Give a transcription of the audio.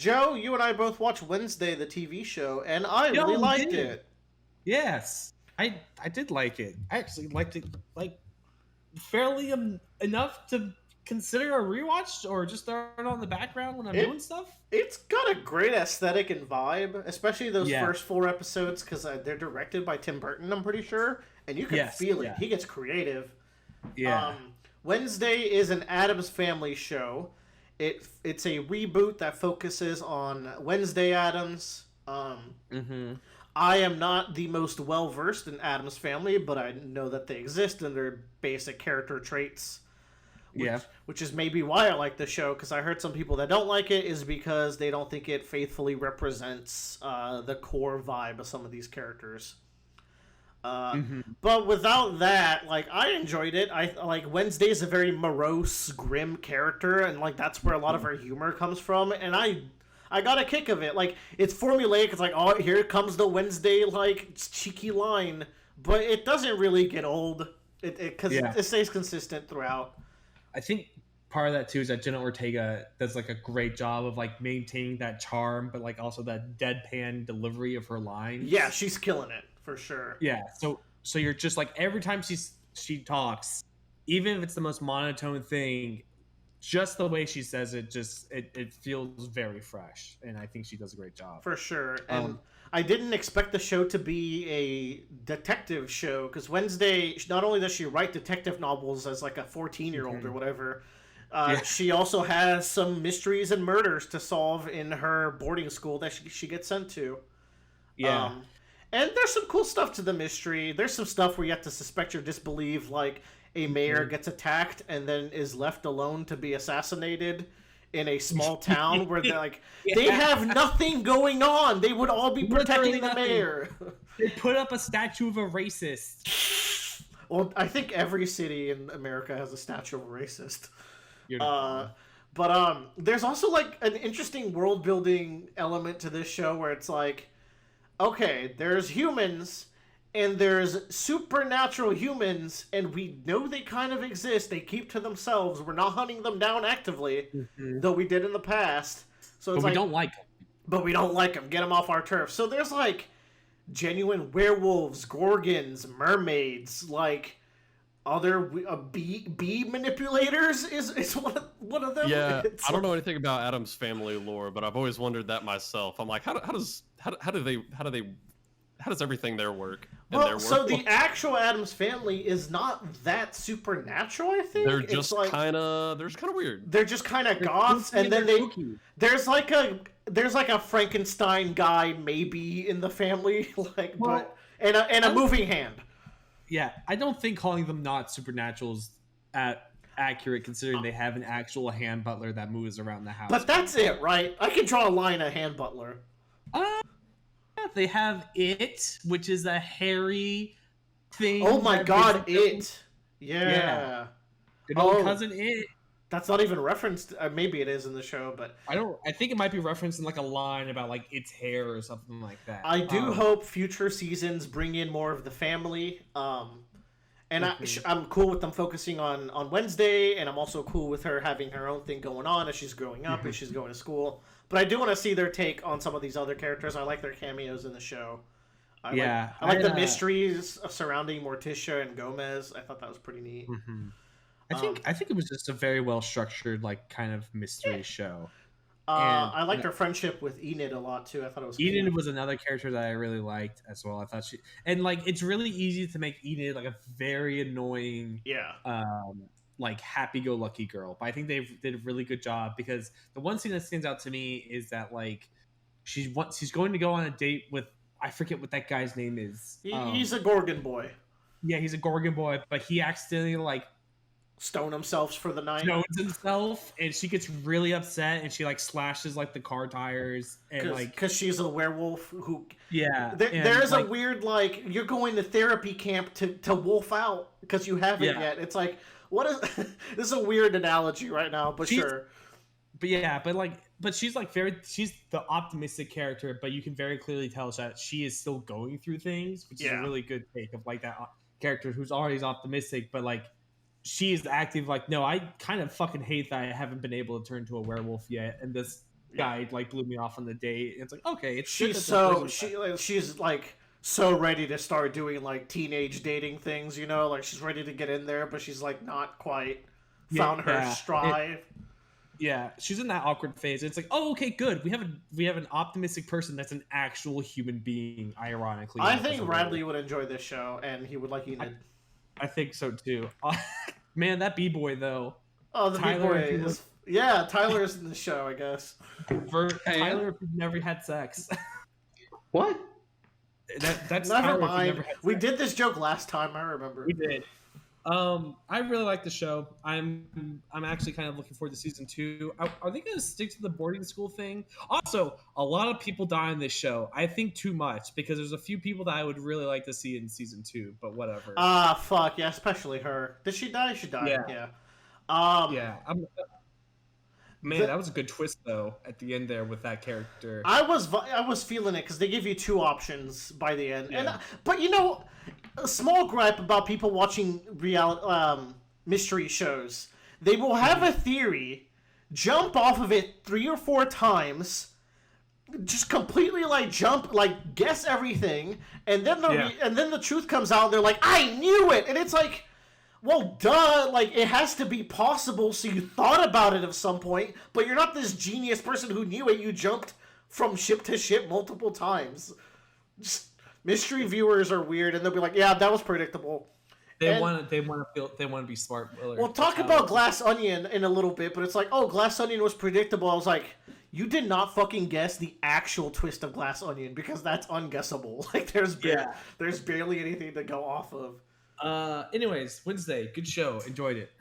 Joe, you and I both watched Wednesday, the TV show, and I No, really we liked did. it. Yes, I did like it. I actually liked it like fairly enough to consider a rewatch or just throw it on the background when I'm doing It stuff. it's got a great aesthetic and vibe, especially those Yeah. first four episodes because they're directed by Tim Burton. I'm pretty sure, and you can Yes. feel it. Yeah. He gets creative. Yeah. Um, Wednesday is an Addams Family show. It's a reboot that focuses on Wednesday Addams. Mm-hmm. I am not the most well versed in Addams Family, but I know that they exist and their basic character traits, which Yeah. which is maybe why I like the show. Because I heard some people that don't like it is because they don't think it faithfully represents the core vibe of some of these characters. Mm-hmm. But without that, like I enjoyed it. I like Wednesday is a very morose, grim character, and like that's where a lot of her humor comes from. And I got a kick of it. Like it's formulaic. It's like, oh, here comes the Wednesday like cheeky line, but it doesn't really get old. Because Yeah. it stays consistent throughout. I think part of that too is that Jenna Ortega does like a great job of like maintaining that charm, but like also that deadpan delivery of her lines. Yeah, she's killing it for sure. Yeah. So you're just like every time she talks, even if it's the most monotone thing, just the way she says it, just it feels very fresh, and I think she does a great job. For sure. And Um, I didn't expect the show to be a detective show because Wednesday, not only does she write detective novels as like a 14-year-old or whatever, Yeah. she also has some mysteries and murders to solve in her boarding school that she gets sent to. Yeah. And there's some cool stuff to the mystery. There's some stuff where you have to suspect or disbelieve, like a mayor gets attacked and then is left alone to be assassinated in a small town where they're like, they have nothing going on. They would all be protecting Literally the nothing. mayor. They put up a statue of a racist. Well, I think every city in America has a statue of a racist. You're not But there's also like an interesting world building element to this show where it's like, okay, there's humans and there's supernatural humans, and we know they kind of exist. They keep to themselves. We're not hunting them down actively, though we did in the past. So it's but we don't like them. but we don't like them. Get them off our turf. So there's like genuine werewolves, gorgons, mermaids, like other bee manipulators is one of them. Yeah, It's I don't like- know anything about Adam's family lore, but I've always wondered that myself. I'm like, how does everything there work? in their Well, so world? the actual Addams family is not that supernatural. I think they're It's just like, kind of weird. they're just kind of goths, and then there's like a Frankenstein guy maybe in the family, like Well, but and a moving hand. Yeah, I don't think calling them not supernatural is accurate, considering they have an actual hand butler that moves around the house. But that's it, right? I can draw a line at hand butler. They have it, which is a hairy thing. Oh my that god, basically- it. Yeah. Good old Oh. cousin it. That's not even referenced. Maybe it is in the show, but I think it might be referenced in like a line about like its hair or something like that. I do hope future seasons bring in more of the family. And I'm cool with them focusing on Wednesday, and I'm also cool with her having her own thing going on as she's growing up and she's going to school. But I do want to see their take on some of these other characters. I like their cameos in the show. I like the mysteries surrounding Morticia and Gomez. I thought that was pretty neat. I think it was just a very well structured like kind of mystery show. I liked her friendship with Enid a lot too. I thought it was Enid cool. was another character that I really liked as well. I thought and like it's really easy to make Enid like a very annoying Yeah. like happy-go-lucky girl, but I think they did a really good job because the one thing that stands out to me is that like she's going to go on a date with, I forget what that guy's name is. He's a Gorgon boy. Yeah, he's a Gorgon boy, but he accidentally like Stone himself for the night. stones himself, and she gets really upset, and she like slashes like the car tires, and like because she's a werewolf who and, there's like, a weird like you're going to therapy camp to wolf out because you haven't yet. It's like, what is this is a weird analogy right now, but sure. But she's like she's the optimistic character, but you can very clearly tell that she is still going through things, which is a really good take of like that character who's always optimistic, but like she is active. Like, no, I kind of fucking hate that I haven't been able to turn to a werewolf yet, and this guy like blew me off on the date. It's like, okay, it's good She's that the so person- she's like so ready to start doing like teenage dating things, you know, like she's ready to get in there, but she's like not quite found her Yeah. stride. Yeah, she's in that awkward phase. It's like, oh, okay, good. We have an optimistic person that's an actual human being. Ironically, I not think as a Bradley robot. would enjoy this show, and he would like Enid. I think so too. Man, that b-boy though. Oh, the big Tyler, boy if you is. Yeah, Tyler's in the show, I guess. Tyler, if you've never had sex. What? That's Never Tyler, if you've mind. never had We sex. did this joke last time, I remember. We did. I really like the show. I'm actually kind of looking forward to season 2. Are they going to stick to the boarding school thing? Also, a lot of people die in this show. I think too much because there's a few people that I would really like to see in season 2, but whatever. Ah, fuck, yeah, especially her. Did she die? She died, yeah. Yeah. That was a good twist though at the end there with that character. I was feeling it because they give you 2 options by the end, Yeah. but you know, a small gripe about people watching mystery shows: they will have a theory, jump off of it 3 or 4 times, just completely guess everything, and then the truth comes out, and they're like, "I knew it," and it's like, well, duh, like, it has to be possible, so you thought about it at some point, but you're not this genius person who knew it. You jumped from ship to ship multiple times. Just, mystery viewers are weird, and they'll be like, yeah, that was predictable. They want to be smart. We'll talk about Glass Onion in a little bit, but it's like, oh, Glass Onion was predictable. I was like, you did not fucking guess the actual twist of Glass Onion, because that's unguessable. Like, there's barely anything to go off of. Anyways, Wednesday, good show. Enjoyed it.